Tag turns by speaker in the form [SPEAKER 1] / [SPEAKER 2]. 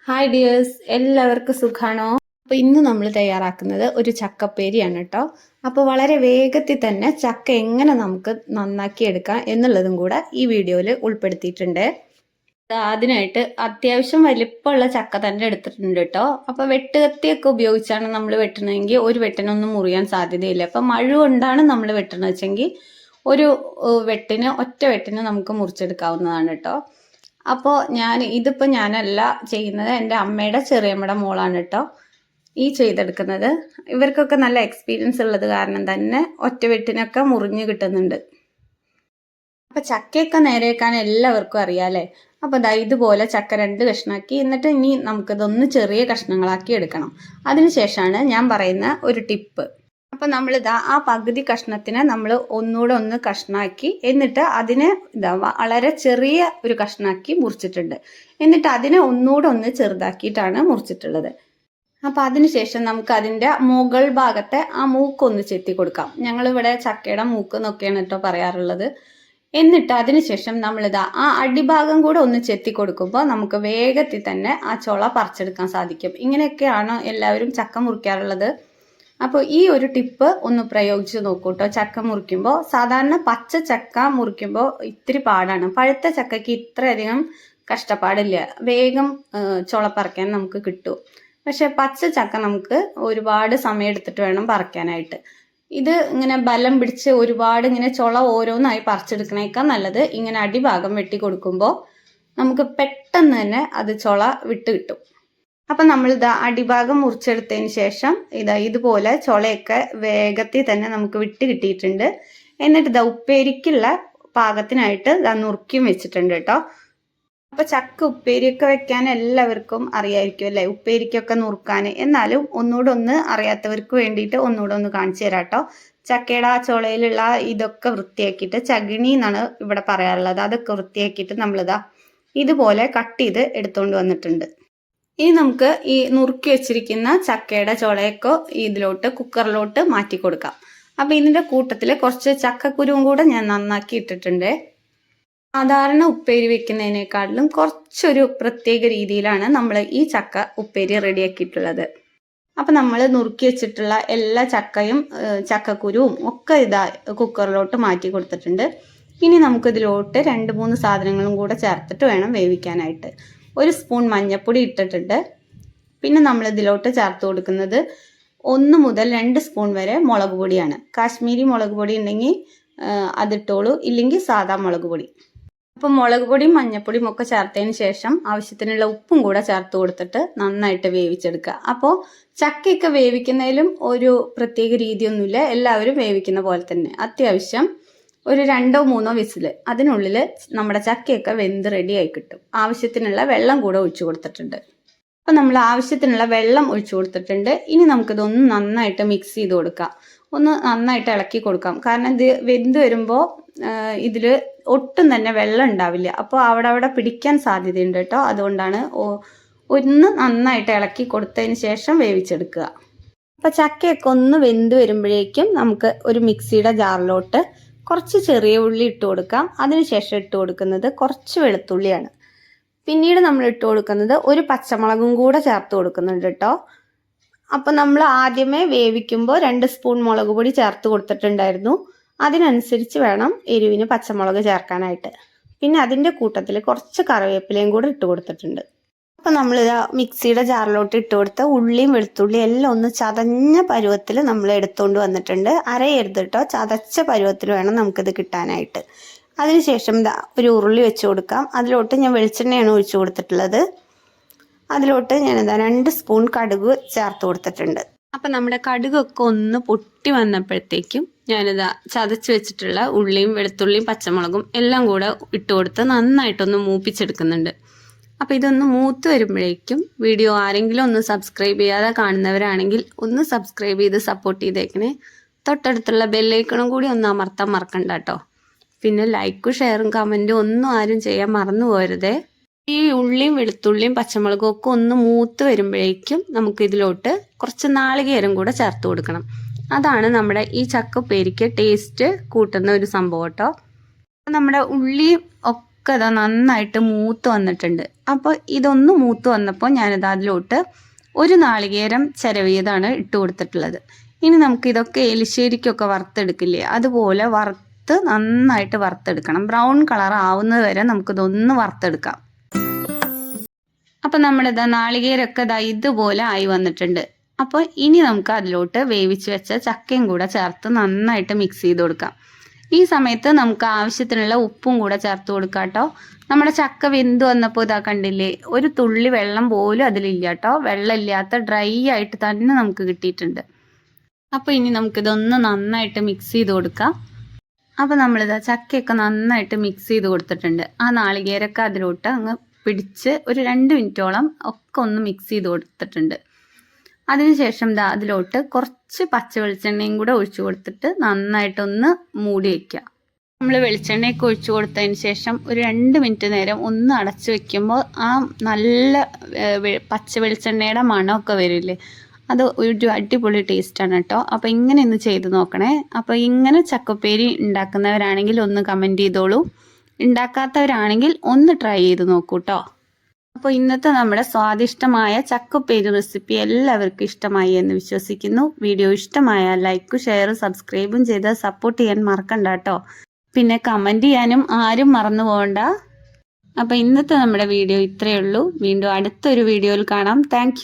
[SPEAKER 1] Hi dears, എല്ലാവർക്കും സുഖാണോ? അപ്പോൾ ഇന്ന് നമ്മൾ തയ്യാറാക്കുന്നത് ഒരു ചക്കപ്പേരിയാണ് കേട്ടോ. അപ്പോൾ വളരെ വേഗത്തിൽ തന്നെ ചക്ക എങ്ങനെ നമുക്ക് നന്നാക്കി എടുക്കാം എന്നുള്ളതും കൂടെ ഈ വീഡിയോയിൽ ഉൾപ്പെടുത്തിയിട്ടുണ്ട്. അതിനായിട്ട് അത്യാവശ്യം വലിപ്പമുള്ള ചക്ക തന്നെ എടുത്തിട്ടുണ്ട് കേട്ടോ. അപ്പോൾ വെട്ടുകത്തിയൊക്കെ ഉപയോഗിച്ചാണ് നമ്മൾ വെട്ടണമെങ്കിൽ ഒരു വെട്ടിനൊന്നും മുറിയാൻ സാധ്യതയില്ല. അപ്പം മഴ കൊണ്ടാണ് നമ്മൾ വെട്ടണമെന്ന് വെച്ചെങ്കിൽ ഒരു ഒറ്റ വെട്ടിന് നമുക്ക് മുറിച്ചെടുക്കാവുന്നതാണ് കേട്ടോ. അപ്പോൾ ഇതിപ്പോൾ ഞാനല്ല ചെയ്യുന്നത്, എൻ്റെ അമ്മയുടെ ചെറിയമ്മയുടെ മോളാണ് കേട്ടോ ഈ ചെയ്തെടുക്കുന്നത്. ഇവർക്കൊക്കെ നല്ല എക്സ്പീരിയൻസ് ഉള്ളത് കാരണം തന്നെ ഒറ്റ വെട്ടിനൊക്കെ മുറിഞ്ഞ് കിട്ടുന്നുണ്ട്. അപ്പം ചക്കയൊക്കെ നേരെ വെക്കാൻ എല്ലാവർക്കും അറിയാമല്ലേ. അപ്പോൾ ഇതുപോലെ ചക്ക 2 കഷ്ണാക്കി, എന്നിട്ട് ഇനി നമുക്കിതൊന്ന് ചെറിയ കഷ്ണങ്ങളാക്കി എടുക്കണം. അതിനുശേഷമാണ് ഞാൻ പറയുന്ന ഒരു ടിപ്പ്. അപ്പം നമ്മളിതാ ആ പകുതി കഷ്ണത്തിനെ നമ്മൾ ഒന്നുകൂടെ ഒന്ന് കഷ്ണാക്കി, എന്നിട്ട് അതിനെ വളരെ ചെറിയ ഒരു കഷ്ണാക്കി മുറിച്ചിട്ടുണ്ട്. എന്നിട്ട് അതിനെ ഒന്നുകൂടെ ഒന്ന് ചെറുതാക്കിയിട്ടാണ് മുറിച്ചിട്ടുള്ളത്. അപ്പം അതിനുശേഷം നമുക്ക് അതിൻ്റെ മുകൾ ഭാഗത്തെ ആ മൂക്കൊന്ന് ചെത്തി കൊടുക്കാം. ഞങ്ങളിവിടെ ചക്കയുടെ മൂക്ക് എന്നൊക്കെയാണ് കേട്ടോ പറയാറുള്ളത്. എന്നിട്ട് അതിനുശേഷം നമ്മളിതാ ആ അടിഭാഗം കൂടെ ഒന്ന് ചെത്തി കൊടുക്കുമ്പോൾ നമുക്ക് വേഗത്തിൽ തന്നെ ആ ചുള പറിച്ചെടുക്കാൻ സാധിക്കും. ഇങ്ങനെയൊക്കെയാണ് എല്ലാവരും ചക്ക മുറിക്കാറുള്ളത്. അപ്പോൾ ഈ ഒരു ടിപ്പ് ഒന്ന് പ്രയോഗിച്ച് നോക്കൂ കേട്ടോ. ചക്ക മുറിക്കുമ്പോൾ സാധാരണ പച്ച ചക്ക മുറിക്കുമ്പോൾ ഇത്തിരി പാടാണ്. പഴുത്ത ചക്കയ്ക്ക് ഇത്രയധികം കഷ്ടപ്പാടില്ല, വേഗം ചുള പറിക്കാൻ നമുക്ക് കിട്ടും. പക്ഷെ പച്ച ചക്ക നമുക്ക് ഒരുപാട് സമയം എടുത്തിട്ട് വേണം പറിക്കാനായിട്ട്. ഇത് ഇങ്ങനെ ബലം പിടിച്ച് ഒരുപാട് ഇങ്ങനെ ചുള ഓരോന്നായി പറിച്ചെടുക്കണേക്കാൾ നല്ലത് ഇങ്ങനെ അടിഭാഗം വെട്ടി കൊടുക്കുമ്പോൾ നമുക്ക് പെട്ടെന്ന് തന്നെ അത് ചുള വിട്ട് കിട്ടും. അപ്പം നമ്മൾ അടിഭാഗം മുറിച്ചെടുത്തതിന് ശേഷം ഇതുപോലെ ചുളയൊക്കെ വേഗത്തിൽ തന്നെ നമുക്ക് വിട്ട് കിട്ടിയിട്ടുണ്ട്. എന്നിട്ട് ഉപ്പേരിക്കുള്ള പാകത്തിനായിട്ട് നുറുക്കിയും വെച്ചിട്ടുണ്ട് കേട്ടോ. അപ്പോൾ ചക്ക ഉപ്പേരിയൊക്കെ വെക്കാൻ എല്ലാവർക്കും അറിയായിരിക്കും അല്ലേ, ഉപ്പേരിക്കൊക്കെ നുറുക്കാൻ. എന്നാലും ഒന്നുകൂടെ ഒന്ന് അറിയാത്തവർക്ക് വേണ്ടിയിട്ട് ഒന്നുകൂടെ ഒന്ന് കാണിച്ചു തരാം കേട്ടോ. ചക്കയുടെ ആ ചുളയിലുള്ള ഇതൊക്കെ വൃത്തിയാക്കിയിട്ട്, ചകിണി എന്നാണ് ഇവിടെ പറയാറുള്ളത്, അതൊക്കെ വൃത്തിയാക്കിയിട്ട് ഇതുപോലെ കട്ട് ചെയ്ത് എടുത്തുകൊണ്ട് വന്നിട്ടുണ്ട്. ഇനി നമുക്ക് ഈ നുറുക്കി വെച്ചിരിക്കുന്ന ചക്കയുടെ ചുളയൊക്കെ കുക്കറിലോട്ട് മാറ്റി കൊടുക്കാം. അപ്പം ഇതിൻ്റെ കൂട്ടത്തിൽ കുറച്ച് ചക്കക്കുരുവും കൂടെ ഞാൻ നന്നാക്കി ഇട്ടിട്ടുണ്ട്. സാധാരണ ഉപ്പേരി വെക്കുന്നതിനേക്കാളും കുറച്ചൊരു പ്രത്യേക രീതിയിലാണ് നമ്മൾ ഈ ചക്ക ഉപ്പേരി റെഡിയാക്കിയിട്ടുള്ളത്. അപ്പം നമ്മൾ നുറുക്കി വെച്ചിട്ടുള്ള എല്ലാ ചക്കയും ചക്കക്കുരുവും ഒക്കെ കുക്കറിലോട്ട് മാറ്റി കൊടുത്തിട്ടുണ്ട്. ഇനി നമുക്കിതിലോട്ട് 2-3 സാധനങ്ങളും കൂടെ ചേർത്തിട്ട് വേണം വേവിക്കാനായിട്ട്. 1 സ്പൂൺ മഞ്ഞൾപ്പൊടി ഇട്ടിട്ടുണ്ട്. പിന്നെ നമ്മൾ ഇതിലോട്ട് ചേർത്ത് കൊടുക്കുന്നത് 1 മുതൽ 2 സ്പൂൺ വരെ മുളക് പൊടിയാണ്. കാശ്മീരി മുളക് പൊടി ഉണ്ടെങ്കിൽ അതിട്ടോളൂ, ഇല്ലെങ്കിൽ സാധാ മുളക് പൊടി. അപ്പോൾ മുളക് പൊടിയും മഞ്ഞൾപ്പൊടിയും ഒക്കെ ചേർത്തതിന് ശേഷം ആവശ്യത്തിനുള്ള ഉപ്പും കൂടെ ചേർത്ത് കൊടുത്തിട്ട് നന്നായിട്ട് വേവിച്ചെടുക്കുക. അപ്പോൾ ചക്കയൊക്കെ വേവിക്കുന്നതിലും ഒരു പ്രത്യേക രീതിയൊന്നുമില്ല, എല്ലാവരും വേവിക്കുന്ന പോലെ തന്നെ. അത്യാവശ്യം ഒരു 2-3 വിസിൽ, അതിനുള്ളിൽ നമ്മുടെ ചക്കയൊക്കെ വെന്ത് റെഡിയായി കിട്ടും. ആവശ്യത്തിനുള്ള വെള്ളം കൂടെ ഒഴിച്ചു കൊടുത്തിട്ടുണ്ട്. അപ്പം നമ്മൾ ആവശ്യത്തിനുള്ള വെള്ളം ഒഴിച്ചു കൊടുത്തിട്ടുണ്ട്. ഇനി നമുക്കിതൊന്ന് നന്നായിട്ട് മിക്സ് ചെയ്ത് കൊടുക്കാം, ഒന്ന് നന്നായിട്ട് ഇളക്കി കൊടുക്കാം. കാരണം ഇത് വെന്ത് വരുമ്പോൾ ഇതിൽ ഒട്ടും തന്നെ വെള്ളം ഉണ്ടാവില്ല, അപ്പോൾ അവിടെ പിടിക്കാൻ സാധ്യതയുണ്ട് കേട്ടോ. അതുകൊണ്ടാണ് ഒന്ന് നന്നായിട്ട് ഇളക്കി കൊടുത്തതിന് ശേഷം വേവിച്ചെടുക്കുക. അപ്പോൾ ചക്കയൊക്കെ ഒന്ന് വെന്ത് വരുമ്പോഴേക്കും നമുക്ക് ഒരു മിക്സിയുടെ ജാറിലോട്ട് കുറച്ച് ചെറിയ ഉള്ളി ഇട്ട് കൊടുക്കാം. അതിനുശേഷം ഇട്ട് കൊടുക്കുന്നത് കുറച്ച് വെളുത്തുള്ളിയാണ്. പിന്നീട് നമ്മൾ ഇട്ട് കൊടുക്കുന്നത് ഒരു പച്ചമുളകും കൂടെ ചേർത്ത് കൊടുക്കുന്നുണ്ട് കേട്ടോ. അപ്പം നമ്മൾ ആദ്യമേ വേവിക്കുമ്പോൾ 2 സ്പൂൺ മുളക് പൊടി ചേർത്ത് കൊടുത്തിട്ടുണ്ടായിരുന്നു. അതിനനുസരിച്ച് വേണം എരിവിന് പച്ചമുളക് ചേർക്കാനായിട്ട്. പിന്നെ അതിൻ്റെ കൂട്ടത്തിൽ കുറച്ച് കറിവേപ്പിലയും കൂടെ ഇട്ട് കൊടുത്തിട്ടുണ്ട്. അപ്പം നമ്മളിത് മിക്സിയുടെ ജാറിലോട്ട് ഇട്ട് കൊടുത്ത ഉള്ളിയും വെളുത്തുള്ളിയും എല്ലാം ഒന്ന് ചതഞ്ഞ പരുവത്തിൽ നമ്മൾ എടുത്തുകൊണ്ട് വന്നിട്ടുണ്ട്. അരയരുത് കേട്ടോ, ചതച്ച പരുവത്തിൽ വേണം നമുക്കിത് കിട്ടാനായിട്ട്. അതിനുശേഷം ഒരു ഉരുളി വെച്ച് കൊടുക്കാം. അതിലോട്ട് ഞാൻ വെളിച്ചെണ്ണയാണ് ഒഴിച്ചു കൊടുത്തിട്ടുള്ളത്. അതിലോട്ട് ഞാനിതാ 2 സ്പൂൺ കടുക് ചേർത്ത് കൊടുത്തിട്ടുണ്ട്. അപ്പം നമ്മുടെ കടുകൊക്കെ ഒന്ന് പൊട്ടി വന്നപ്പോഴത്തേക്കും ഞാനിതാ ചതച്ച് വെച്ചിട്ടുള്ള ഉള്ളിയും വെളുത്തുള്ളിയും പച്ചമുളകും എല്ലാം കൂടെ ഇട്ട് കൊടുത്ത് നന്നായിട്ടൊന്ന് മൂപ്പിച്ചെടുക്കുന്നുണ്ട്. അപ്പോൾ ഇതൊന്ന് മൂത്ത് വരുമ്പോഴേക്കും വീഡിയോ ആരെങ്കിലും ഒന്ന് സബ്സ്ക്രൈബ് ചെയ്യാതെ കാണുന്നവരാണെങ്കിൽ ഒന്ന് സബ്സ്ക്രൈബ് ചെയ്ത് സപ്പോർട്ട് ചെയ്തേക്കണേ. തൊട്ടടുത്തുള്ള ബെല്ലൈക്കണും കൂടി ഒന്ന് അമർത്താൻ മറക്കണ്ട കേട്ടോ. പിന്നെ ലൈക്കും ഷെയറും കമൻറ്റും ഒന്നും ആരും ചെയ്യാൻ മറന്നു പോരുതേ. ഈ ഉള്ളിയും വെളുത്തുള്ളിയും പച്ചമുളകും ഒക്കെ ഒന്ന് മൂത്ത് വരുമ്പോഴേക്കും നമുക്ക് ഇതിലോട്ട് കുറച്ച് നാളികേരം കൂടെ ചേർത്ത് കൊടുക്കണം. അതാണ് നമ്മുടെ ഈ ചക്കപ്പേരിക്ക് ടേസ്റ്റ് കൂട്ടുന്ന ഒരു സംഭവം കേട്ടോ. നമ്മുടെ ഉള്ളി ഒക്കെ അതാ നന്നായിട്ട് മൂത്ത് വന്നിട്ടുണ്ട്. അപ്പോൾ ഇതൊന്ന് മൂത്ത് വന്നപ്പോൾ ഞാനിത് അതിലോട്ട് 1 നാളികേരം ചിരവിയതാണ് ഇട്ട് കൊടുത്തിട്ടുള്ളത്. ഇനി നമുക്ക് ഇതൊക്കെ എലിശ്ശേരിക്കൊക്കെ വറുത്തെടുക്കില്ലേ, അതുപോലെ നന്നായിട്ട് വറുത്തെടുക്കണം. ബ്രൗൺ കളർ ആവുന്നത് വരെ നമുക്കിതൊന്ന് വറുത്തെടുക്കാം. അപ്പം നമ്മളിതാ നാളികേരമൊക്കെ ഇതുപോലെ ആയി വന്നിട്ടുണ്ട്. അപ്പോൾ ഇനി നമുക്ക് അതിലോട്ട് വേവിച്ച് വെച്ച ചക്കയും കൂടെ ചേർത്ത് നന്നായിട്ട് മിക്സ് ചെയ്ത് കൊടുക്കാം. ഈ സമയത്ത് നമുക്ക് ആവശ്യത്തിനുള്ള ഉപ്പും കൂടെ ചേർത്ത് കൊടുക്കാം കേട്ടോ. നമ്മുടെ ചക്ക വെന്ത് വന്നപ്പോൾ ഇതാ കണ്ടില്ലേ, ഒരു തുള്ളി വെള്ളം പോലും അതിലില്ല കേട്ടോ. വെള്ളമില്ലാത്ത ഡ്രൈ ആയിട്ട് തന്നെ നമുക്ക് കിട്ടിയിട്ടുണ്ട്. അപ്പോൾ ഇനി നമുക്കിതൊന്ന് നന്നായിട്ട് മിക്സ് ചെയ്ത് കൊടുക്കാം. അപ്പോൾ നമ്മളിതാ ചക്കയൊക്കെ നന്നായിട്ട് മിക്സ് ചെയ്ത് കൊടുത്തിട്ടുണ്ട്. ആ നാളികേരമൊക്കെ അതിലോട്ട് അങ്ങ് പിടിച്ച് ഒരു 2 മിനിറ്റോളം ഒക്കെ ഒന്ന് മിക്സ് ചെയ്ത് കൊടുത്തിട്ടുണ്ട്. അതിനുശേഷം അതിലോട്ട് കുറച്ച് പച്ച വെളിച്ചെണ്ണയും കൂടെ ഒഴിച്ചു കൊടുത്തിട്ട് നന്നായിട്ടൊന്ന് മൂടി വയ്ക്കുക. നമ്മൾ വെളിച്ചെണ്ണയൊക്കെ ഒഴിച്ചു കൊടുത്തതിന് ശേഷം ഒരു 2 മിനിറ്റ് നേരം ഒന്ന് അടച്ചു വെക്കുമ്പോൾ ആ നല്ല പച്ച വെളിച്ചെണ്ണയുടെ മണമൊക്കെ വരില്ലേ, അത് ഒരു അടിപൊളി ടേസ്റ്റാണ് കേട്ടോ. അപ്പോൾ ഇങ്ങനെ ഒന്ന് ചെയ്ത് നോക്കണേ. അപ്പോൾ ഇങ്ങനെ ചക്കപ്പേരി ഉണ്ടാക്കുന്നവരാണെങ്കിൽ ഒന്ന് കമൻറ്റ് ചെയ്തോളൂ. ഉണ്ടാക്കാത്തവരാണെങ്കിൽ ഒന്ന് ട്രൈ ചെയ്ത് നോക്കൂ കേട്ടോ. അപ്പോൾ ഇന്നത്തെ നമ്മുടെ സ്വാദിഷ്ടമായ ചക്കപ്പേരി റെസിപ്പി എല്ലാവർക്കും ഇഷ്ടമായി എന്ന് വിശ്വസിക്കുന്നു. വീഡിയോ ഇഷ്ടമായാൽ ലൈക്കും ഷെയറും സബ്സ്ക്രൈബും ചെയ്ത് സപ്പോർട്ട് ചെയ്യാൻ മറക്കണ്ട കേട്ടോ. പിന്നെ കമൻറ്റ് ചെയ്യാനും ആരും മറന്നു പോകണ്ട. അപ്പോൾ ഇന്നത്തെ നമ്മുടെ വീഡിയോ ഇത്രയേ ഉള്ളൂ. വീണ്ടും അടുത്തൊരു വീഡിയോയിൽ കാണാം. താങ്ക്